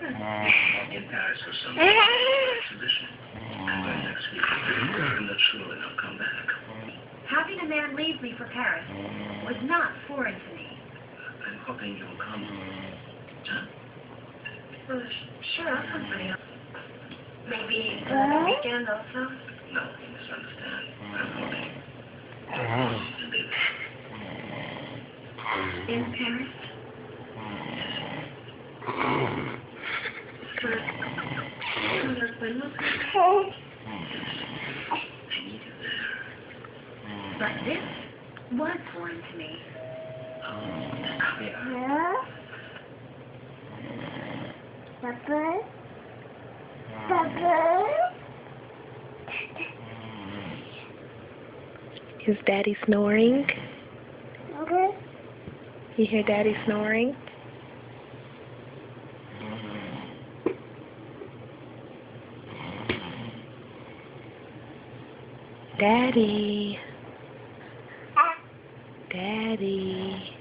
In Paris for some exhibition. And by next week, I'm not sure when I'll come back. Having a man leave me for Paris was not foreign to me. I'm hoping you'll come. Huh? Well, sure, I'll come for you. Maybe another weekend also? No, you misunderstand. I'm hoping. In Paris? For Buenos Aires? I need you there. But this was foreign to me. Papa? Papa? Is Daddy snoring? Okay. You hear Daddy snoring? Daddy. Daddy.